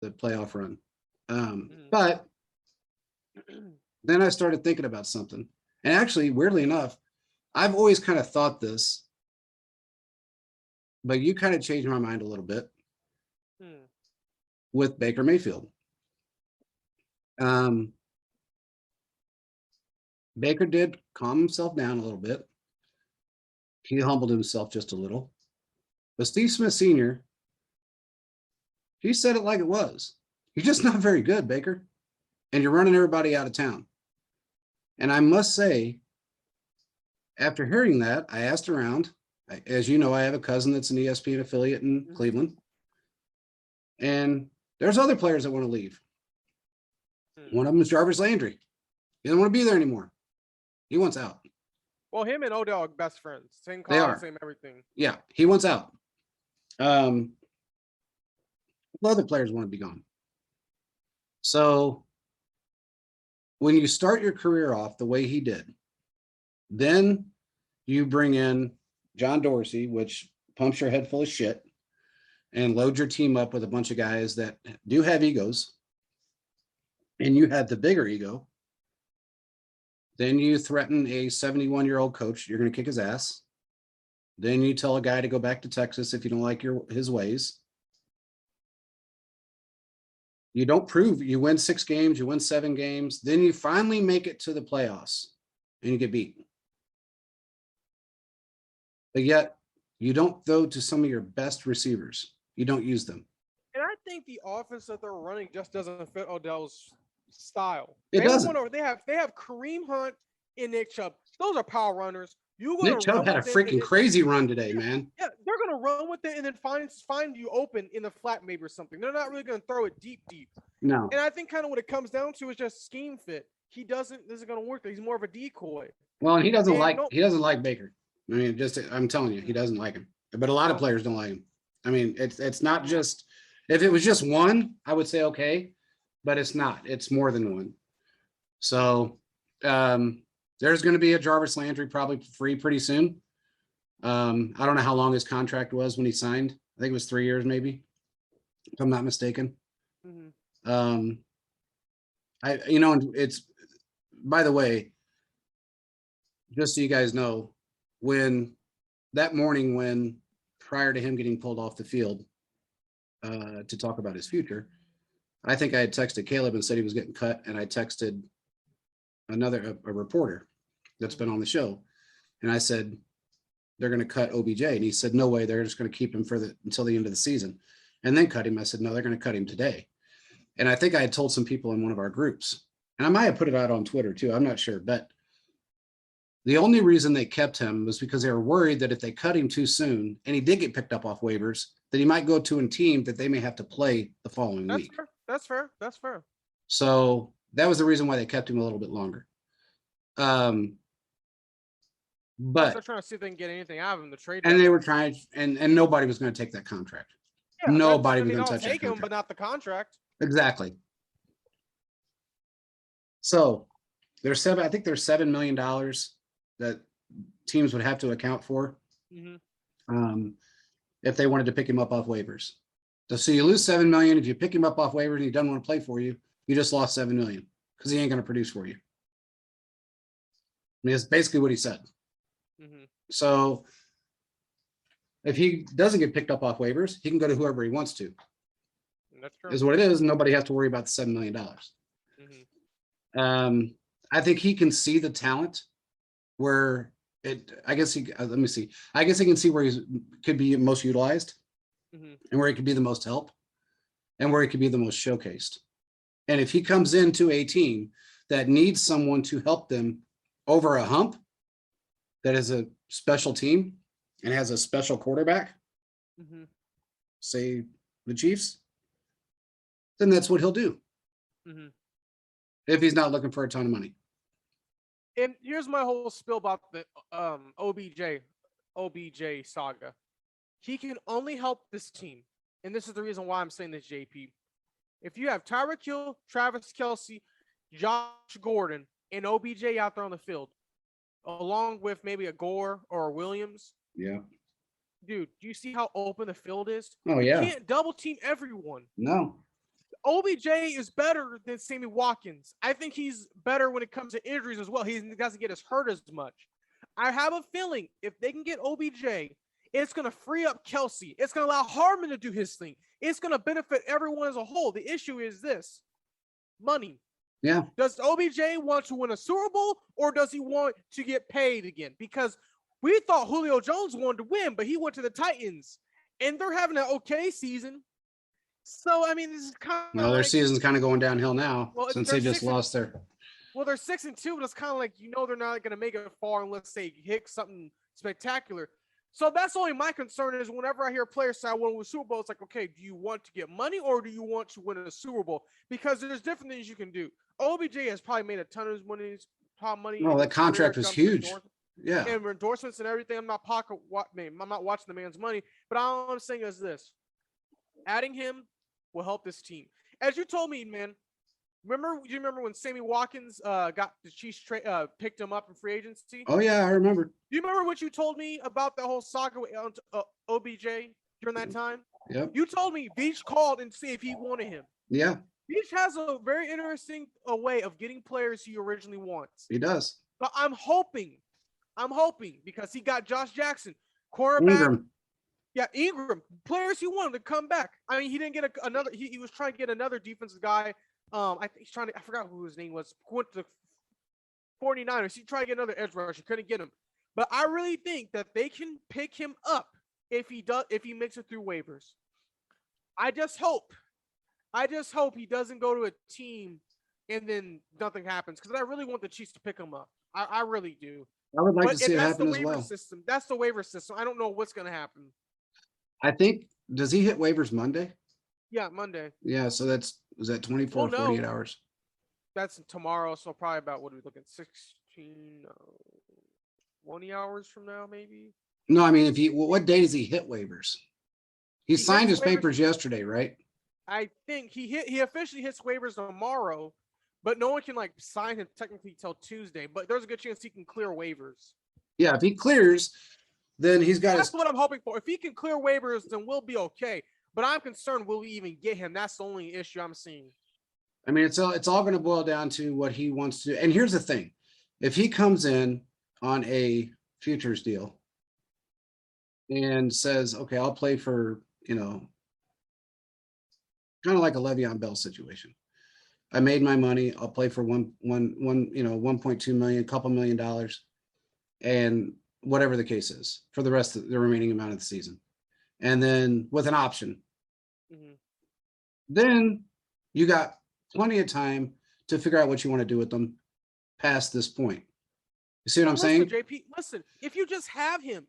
the playoff run. But then I started thinking about something. And actually, weirdly enough, I've always kind of thought this, but you kind of changed my mind a little bit with Baker Mayfield. Baker did calm himself down a little bit. He humbled himself just a little. But Steve Smith Sr., he said it like it was. You're just not very good, Baker. And you're running everybody out of town. And I must say, after hearing that, I asked around. As you know, I have a cousin that's an ESPN affiliate in Cleveland. And there's other players that want to leave. One of them is Jarvis Landry. He doesn't want to be there anymore. He wants out. Well, him and Odell are best friends. Same They college, are. same everything. Yeah, he wants out. Other players want to be gone. So when you start your career off the way he did, then you bring in John Dorsey, which pumps your head full of shit, and load your team up with a bunch of guys that do have egos, and you have the bigger ego. Then you threaten a 71-year-old coach, you're going to kick his ass. Then you tell a guy to go back to Texas if you don't like his ways. You don't prove, you win 6 games, you win 7 games, then you finally make it to the playoffs and you get beat. But yet you don't throw to some of your best receivers. You don't use them. And I think the offense that they're running just doesn't fit Odell's style. It doesn't. They have Kareem Hunt and Nick Chubb. Those are power runners. Nick Chubb had a freaking crazy run today, man. Yeah, they're gonna run with it and then find you open in the flat maybe or something. They're not really gonna throw it deep. No. And I think kind of what it comes down to is just scheme fit. This isn't gonna work. He's more of a decoy. Well, and he doesn't like Baker. I mean, I'm telling you, he doesn't like him. But a lot of players don't like him. I mean, it's not just, if it was just one, I would say okay, but it's not. It's more than one. So there's going to be a Jarvis Landry probably free pretty soon. I don't know how long his contract was when he signed. I think it was 3 years, maybe, if I'm not mistaken. It's, by the way, just so you guys know, when that morning, when prior to him getting pulled off the field to talk about his future, I think I had texted Caleb and said he was getting cut, and I texted a reporter that's been on the show, and I said they're going to cut OBJ, and he said no way, they're just going to keep him until the end of the season and then cut him. I said no, they're going to cut him today. And I think I had told some people in one of our groups, and I might have put it out on Twitter too, I'm not sure, but the only reason they kept him was because they were worried that if they cut him too soon and he did get picked up off waivers, that he might go to a team that they may have to play the following week. That's fair. So that was the reason why they kept him a little bit longer. But they're trying to see if they can get anything out of him to trade. And they were trying, and nobody was going to take that contract. Yeah, nobody was going to touch that contract. But not the contract. Exactly. So I think there's $7 million that teams would have to account for if they wanted to pick him up off waivers. So you lose $7 million. If you pick him up off waivers and he doesn't want to play for you, you just lost $7 million because he ain't going to produce for you. I mean, that's basically what he said. So if he doesn't get picked up off waivers, he can go to whoever he wants to. That's true. Is what it is. Nobody has to worry about the $7 million. I think he can see the talent where I guess he can see where he could be most utilized and where he could be the most help and where he could be the most showcased. And if he comes into a team that needs someone to help them over a hump, that is a special team and has a special quarterback, say the Chiefs, then that's what he'll do. If he's not looking for a ton of money. And here's my whole spill about the OBJ saga. He can only help this team. And this is the reason why I'm saying this, JP. If you have Tyreek Hill, Travis Kelce, Josh Gordon, and OBJ out there on the field, along with maybe a Gore or a Williams. Yeah. Dude, do you see how open the field is? Oh, yeah. You can't double team everyone. No. OBJ is better than Sammy Watkins. I think he's better when it comes to injuries as well. He doesn't get as hurt as much. I have a feeling if they can get OBJ, it's going to free up Kelsey. It's going to allow Harmon to do his thing. It's going to benefit everyone as a whole. The issue is this: money. Yeah. Does OBJ want to win a Super Bowl, or does he want to get paid again? Because we thought Julio Jones wanted to win, but he went to the Titans, and they're having an okay season. So, I mean, this is kind of Well, their season's kind of going downhill now since they just lost their. Well, they're 6-2, but it's kind of like, they're not going to make it far unless they hit something spectacular. So that's only my concern is whenever I hear players say I want to win a Super Bowl, it's like, okay, do you want to get money or do you want to win a Super Bowl? Because there's different things you can do. OBJ has probably made a ton of money. No, that contract was huge. Yeah. And endorsements and everything. I'm not watching the man's money, but all I'm saying is this: adding him will help this team. As you told me, man. Do you remember when Sammy Watkins got the Chiefs picked him up in free agency? Oh yeah, I remember. Do you remember what you told me about the whole saga with OBJ during that time? Yep. You told me Beach called and see if he wanted him. Yeah. Beach has a very interesting way of getting players he originally wants. He does. But I'm hoping because he got Josh Jackson, quarterback. Ingram. Yeah, Ingram, players he wanted to come back. I mean, he didn't get another. He was trying to get another defensive guy. I think he's trying to. I forgot who his name was. Went to the 49ers. He tried to get another edge rusher. Couldn't get him. But I really think that they can pick him up if he makes it through waivers. I just hope he doesn't go to a team and then nothing happens, because I really want the Chiefs to pick him up. I really do. I would like to see it happen as well. That's the waiver system. I don't know what's going to happen. I think, does he hit waivers Monday? Yeah, Monday. Yeah, so is that 24 or 48 hours? That's tomorrow, so probably about, what are we looking, 20 hours from now, maybe? No, I mean, what day does he hit waivers? He signed his papers yesterday, right? I think he officially hits waivers tomorrow, but no one can sign him technically till Tuesday. But there's a good chance he can clear waivers. Yeah, if he clears, then he's got. That's what I'm hoping for. If he can clear waivers, then we'll be okay. But I'm concerned, will we even get him? That's the only issue I'm seeing. I mean, it's all going to boil down to what he wants to do. And here's the thing: if he comes in on a futures deal and says, "Okay, I'll play for," kind of like a Le'Veon Bell situation. I made my money. I'll play for 1.2 million, couple $1 million, and whatever the case is for the rest of the remaining amount of the season. And then with an option, then you got plenty of time to figure out what you want to do with them past this point. You see what I'm saying? JP, listen, if you just have him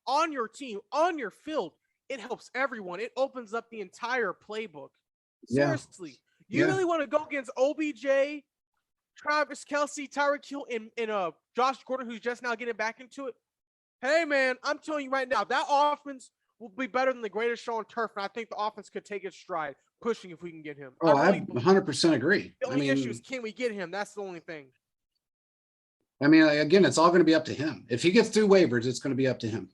on your team, on your field, it helps everyone. It opens up the entire playbook. Seriously. You really want to go against OBJ, Travis Kelce, Tyreek Hill, and Josh Gordon, who's just now getting back into it? Hey, man, I'm telling you right now, that offense will be better than the greatest show on turf, and I think the offense could take its stride, pushing if we can get him. Oh, I 100% agree. The only issue is, can we get him? That's the only thing. I mean, again, it's all going to be up to him. If he gets through waivers, it's going to be up to him.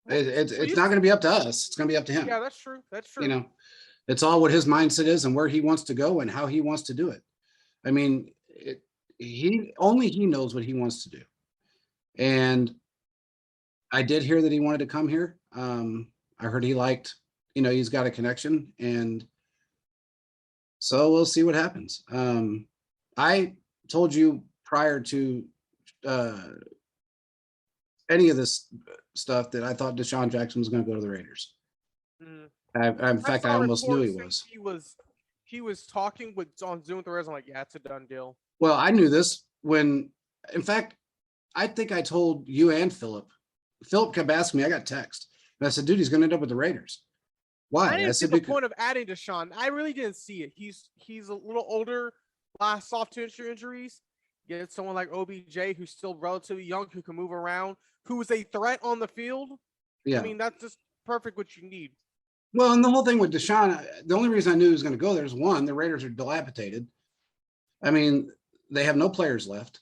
It's not going to be up to us. It's going to be up to him. Yeah, that's true. That's true. It's all what his mindset is and where he wants to go and how he wants to do it. I mean, he knows what he wants to do. And I did hear that he wanted to come here. I heard he liked, he's got a connection, and so we'll see what happens. I told you prior to any of this stuff that I thought Deshaun Jackson was going to go to the Raiders. In fact, I almost knew he was. He was talking on Zoom with the Raiders. I'm like, yeah, it's a done deal. Well, I knew this when, in fact, I think I told you and Philip. Philip kept asking me. I got text, and I said, "Dude, he's going to end up with the Raiders." Why? I didn't see the point of adding Deshaun. I really didn't see it. He's a little older, soft tissue injuries. Get someone like OBJ, who's still relatively young, who can move around, who is a threat on the field. Yeah, I mean, that's just perfect what you need. Well, and the whole thing with Deshaun, the only reason I knew he was going to go there is, one, the Raiders are dilapidated. I mean, they have no players left.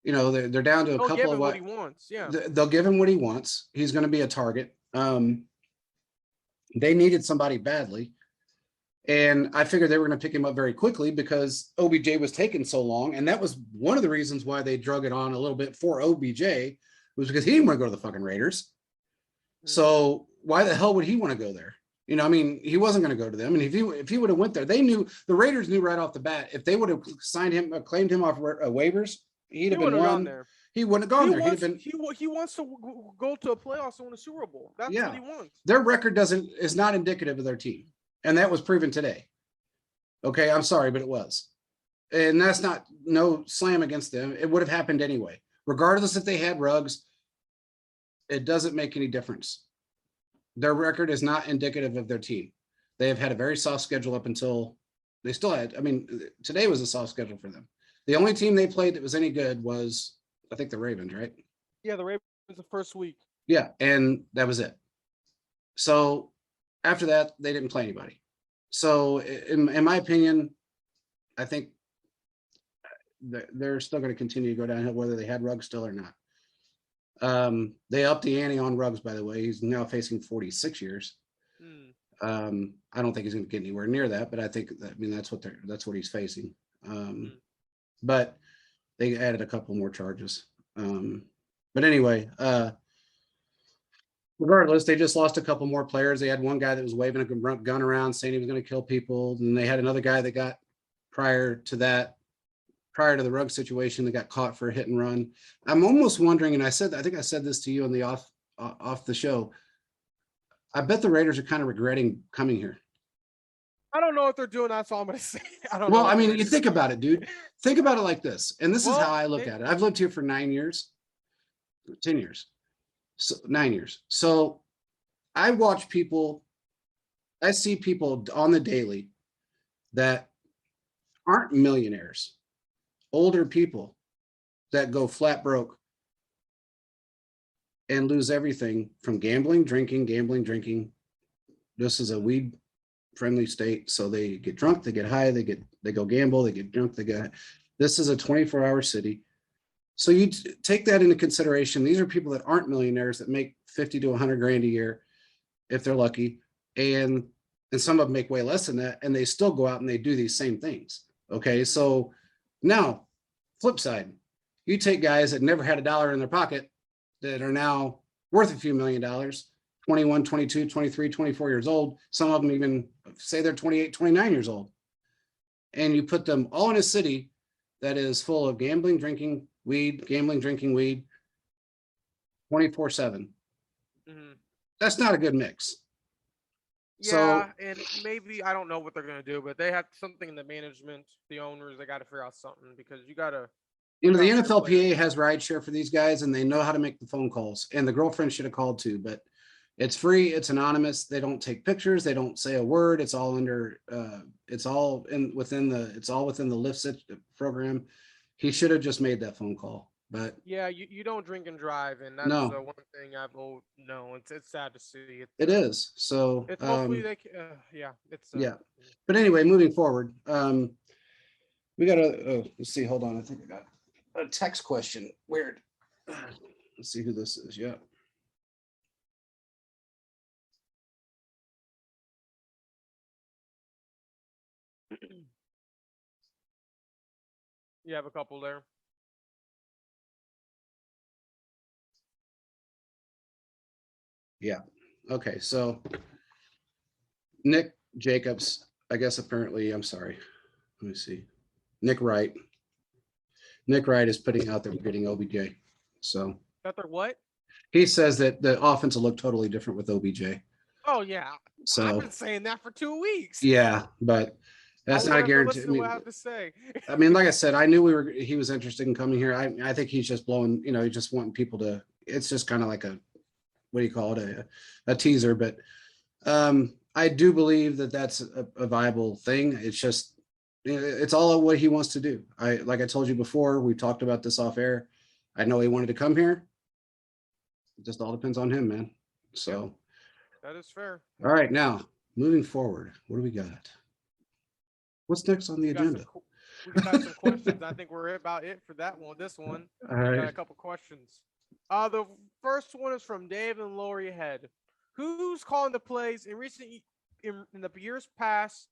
They're down to a couple of what he wants. Yeah, they'll give him what he wants. He's going to be a target. They needed somebody badly. And I figured they were going to pick him up very quickly because OBJ was taking so long. And that was one of the reasons why they drug it on a little bit for OBJ, was because he didn't want to go to the fucking Raiders. So why the hell would he want to go there? You know, I mean, he wasn't going to go to them. And if he would have went there, they knew, the Raiders knew right off the bat, if they would have signed him, claimed him off waivers, he'd have been gone one. there. He wouldn't have gone there. He'd have been. He wants to go to a playoffs and win a Super Bowl. That's what he wants. Their record is not indicative of their team, and that was proven today. Okay, I'm sorry, but it was, and that's not no slam against them. It would have happened anyway, regardless if they had Ruggs. It doesn't make any difference. Their record is not indicative of their team. They have had a very soft schedule up until they still had. I mean, today was a soft schedule for them. The only team they played that was any good was, I think, the Ravens, right? Yeah, the Ravens the first week. Yeah, and that was it. So after that, they didn't play anybody. So in my opinion, I think they're still going to continue to go downhill, whether they had Ruggs still or not. They upped the ante on Ruggs, by the way. He's now facing 46 years. I don't think he's going to get anywhere near that, but I think that's what he's facing. But they added a couple more charges. But anyway, regardless, they just lost a couple more players. They had one guy that was waving a gun around saying he was going to kill people. And they had another guy that got prior to the Rugg situation, that got caught for a hit and run. I'm almost wondering, and I think I said this to you on the off the show, I bet the Raiders are kind of regretting coming here. I don't know what they're doing. That's all I'm going to say. I don't know. Well, I mean, you think about it, dude. Think about it like this. And this is how I look at it. I've lived here for 9 years, 10 years, so 9 years. So I see people on the daily that aren't millionaires, older people that go flat broke and lose everything from gambling, drinking. This is a weed friendly state. So they get drunk, they get high, they go gamble, they get drunk, this is a 24-hour city. So you take that into consideration. These are people that aren't millionaires that make 50 to 100 grand a year, if they're lucky. And some of them make way less than that. And they still go out and they do these same things. Okay. So now, flip side, you take guys that never had a dollar in their pocket that are now worth a few $1 million, 21, 22, 23, 24 years old. Some of them even say they're 28, 29 years old. And you put them all in a city that is full of gambling, drinking weed, 24/7. That's not a good mix. Yeah, and maybe, I don't know what they're going to do, but they have something in the management, the owners, they got to figure out something, because you got to. The NFLPA has rideshare for these guys, and they know how to make the phone calls. And the girlfriend should have called too, but it's free. It's anonymous. They don't take pictures. They don't say a word. It's all under. It's all within the Lyft program. He should have just made that phone call. But yeah, you don't drink and drive, and that's no. One thing I've known. It's sad to see. It is. So it's hopefully they yeah. But anyway, moving forward, we got let's see. Hold on, I think I got a text question. Weird. Let's see who this is. Yeah. You have a couple there. Yeah. Okay. So Nick Jacobs, I guess apparently, I'm sorry. Let me see. Nick Wright is putting out that we're getting OBJ. So that they're what? He says that the offense will look totally different with OBJ. Oh yeah. So I've been saying that for 2 weeks. Yeah, but that's not a guarantee. I mean, what I have to say. I mean, like I said, I knew he was interested in coming here. I think he's just blowing, he's just wanting people to, it's just kind of like what do you call it? A teaser, but I do believe that that's a viable thing. It's just, it's all what he wants to do. Like I told you before, we talked about this off air. I know he wanted to come here. It just all depends on him, man. So that is fair. All right, now moving forward, what do we got? What's next on the agenda? We got some questions. I think we're about it for that one. This one. All right. Got a couple questions. The first one is from Dave and Lori Head. Who's calling the plays in the years past